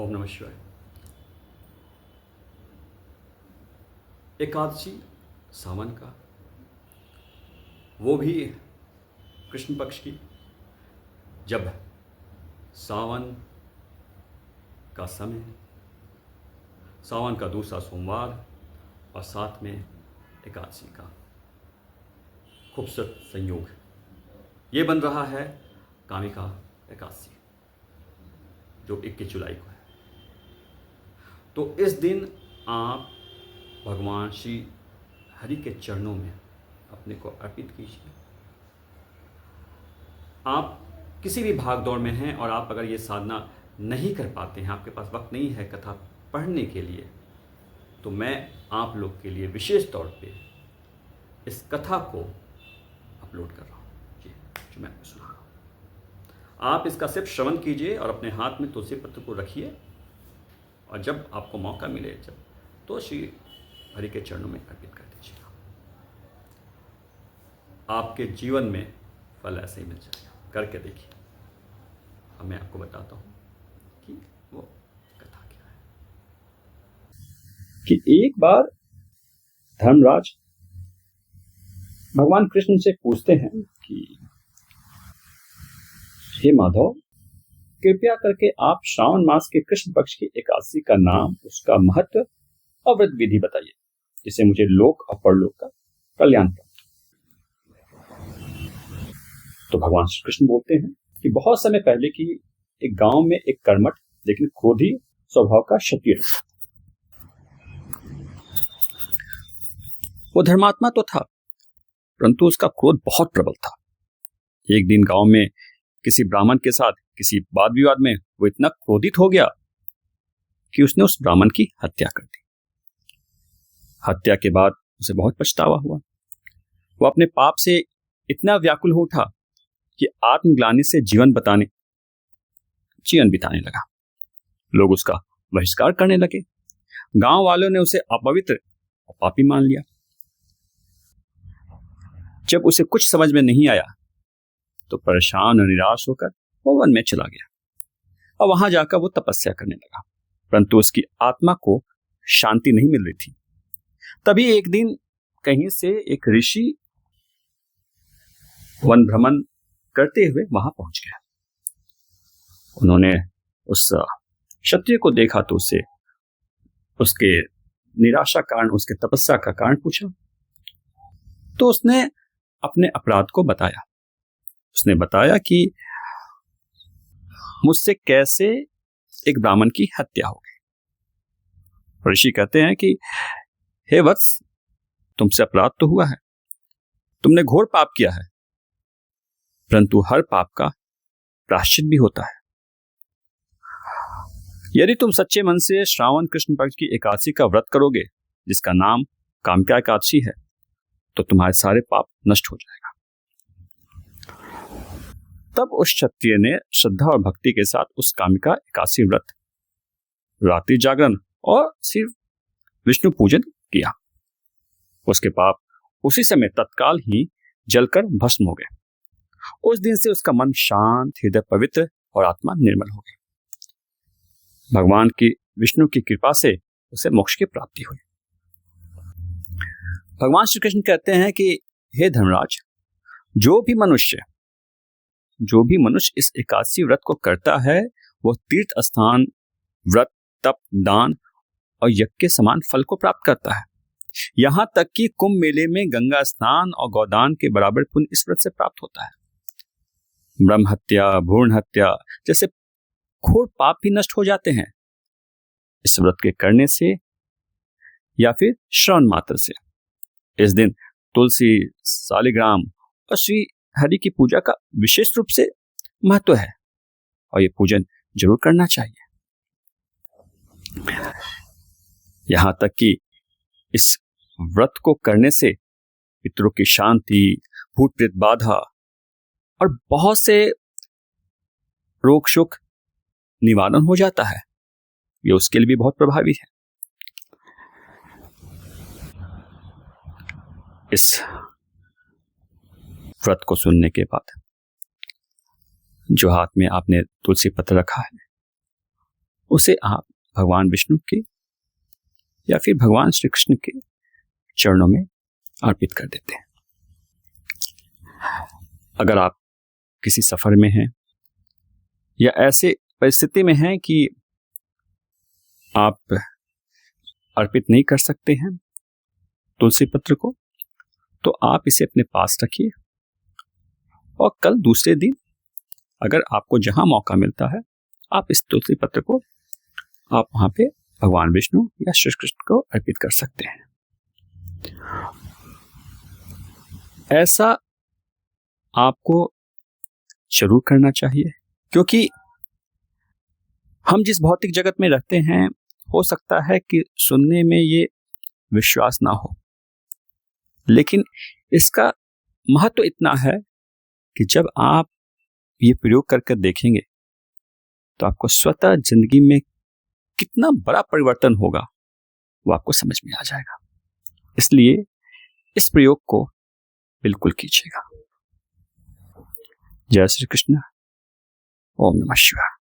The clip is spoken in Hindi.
ओम नमः शिवाय। एकादशी सावन का, वो भी कृष्ण पक्ष की, जब सावन का समय, सावन का दूसरा सोमवार और साथ में एकादशी का खूबसूरत संयोग, ये बन रहा है कामिका एकादशी, जो 21 जुलाई को है। तो इस दिन आप भगवान श्री हरि के चरणों में अपने को अर्पित कीजिए। आप किसी भी भाग दौड़ में हैं और आप अगर ये साधना नहीं कर पाते हैं, आपके पास वक्त नहीं है कथा पढ़ने के लिए, तो मैं आप लोग के लिए विशेष तौर पे इस कथा को अपलोड कर रहा हूँ, जी, जो मैं आपको सुना रहा हूँ। आप इसका सिर्फ श्रवण कीजिए और अपने हाथ में तुलसी पत्र को रखिए, और जब आपको मौका मिले तो श्री हरि के चरणों में अर्पित कर दीजिएगा। आपके जीवन में फल ऐसे ही मिल जाएगा। करके देखिए। अब मैं आपको बताता हूँ कि वो कथा क्या है। कि एक बार धर्मराज भगवान कृष्ण से पूछते हैं कि हे माधव, कृपया करके आप श्रावण मास के कृष्ण पक्ष की एकादशी का नाम, उसका महत्व और व्रत विधि बताइए, जिससे मुझे लोक और परलोक का कल्याण प्राप्त। तो भगवान श्री कृष्ण बोलते हैं कि बहुत समय पहले की एक गांव में एक कर्मठ लेकिन क्रोधी स्वभाव का क्षत्रिय था। वो धर्मात्मा तो था, परंतु उसका क्रोध बहुत प्रबल था। एक दिन गांव में किसी ब्राह्मण के साथ किसी वाद विवाद में वो इतना क्रोधित हो गया कि उसने उस ब्राह्मण की हत्या कर दी। हत्या के बाद उसे बहुत पछतावा हुआ। वो अपने पाप से इतना व्याकुल हो उठा कि आत्मग्लानि से जीवन बिताने लगा। लोग उसका बहिष्कार करने लगे। गांव वालों ने उसे अपवित्र और पापी मान लिया। जब उसे कुछ समझ में नहीं आया तो परेशान और निराश होकर वो वन में चला गया और वहां जाकर वो तपस्या करने लगा, परंतु उसकी आत्मा को शांति नहीं मिल रही थी। तभी एक दिन कहीं से एक ऋषि वन भ्रमण करते हुए वहां पहुंच गया। उन्होंने उस क्षत्रिय को देखा तो उसे उसके निराशा कारण, उसके तपस्या का कारण पूछा। तो उसने अपने अपराध को बताया। उसने बताया कि मुझसे कैसे एक ब्राह्मण की हत्या हो गई। ऋषि कहते हैं कि हे वत्स, तुमसे अपराध तो हुआ है, तुमने घोर पाप किया है, परंतु हर पाप का प्रायश्चित भी होता है। यदि तुम सच्चे मन से श्रावण कृष्ण पक्ष की एकादशी का व्रत करोगे, जिसका नाम कामिका एकादशी है, तो तुम्हारे सारे पाप नष्ट हो जाएगा। तब उस क्षत्रिय ने श्रद्धा और भक्ति के साथ उस कामिका एकादशी व्रत, रात्रि जागरण और सिर्फ विष्णु पूजन किया। उसके पाप उसी समय तत्काल ही जलकर भस्म हो गए। उस दिन से उसका मन शांत, हृदय पवित्र और आत्मा निर्मल हो गई। भगवान की विष्णु की कृपा से उसे मोक्ष की प्राप्ति हुई। भगवान श्री कृष्ण कहते हैं कि हे धर्मराज, जो भी मनुष्य इस एकादशी व्रत को करता है, वह तीर्थ स्थान, व्रत, तप, दान और यज्ञ के समान फल को प्राप्त करता है। यहां तक कि कुंभ मेले में गंगा स्नान और गौदान के बराबर पुण्य इस व्रत से प्राप्त होता है। ब्रह्म हत्या, भ्रूण हत्या जैसे घोर पाप भी नष्ट हो जाते हैं इस व्रत के करने से या फिर श्रवण मात्र से। इस दिन तुलसी, सालिग्राम और श्री हरि की पूजा का विशेष रूप से महत्व है और ये पूजन जरूर करना चाहिए। यहां तक कि इस व्रत को करने से पितरों की शांति, भूत प्रेत बाधा और बहुत से रोग शोक निवारण हो जाता है। ये उसके लिए भी बहुत प्रभावी है। इस व्रत को सुनने के बाद जो हाथ में आपने तुलसी पत्र रखा है, उसे आप भगवान विष्णु के या फिर भगवान श्री कृष्ण के चरणों में अर्पित कर देते हैं। अगर आप किसी सफर में हैं या ऐसे परिस्थिति में हैं कि आप अर्पित नहीं कर सकते हैं तुलसी पत्र को, तो आप इसे अपने पास रखिए और कल दूसरे दिन अगर आपको जहां मौका मिलता है आप इस तुलसी पत्र को आप वहां पे भगवान विष्णु या श्री कृष्ण को अर्पित कर सकते हैं। ऐसा आपको जरूर करना चाहिए, क्योंकि हम जिस भौतिक जगत में रहते हैं हो सकता है कि सुनने में ये विश्वास ना हो, लेकिन इसका महत्व इतना है कि जब आप ये प्रयोग करके देखेंगे तो आपको स्वतः जिंदगी में कितना बड़ा परिवर्तन होगा वो आपको समझ में आ जाएगा। इसलिए इस प्रयोग को बिल्कुल कीजिएगा। जय श्री कृष्ण। ओम नमः शिवाय।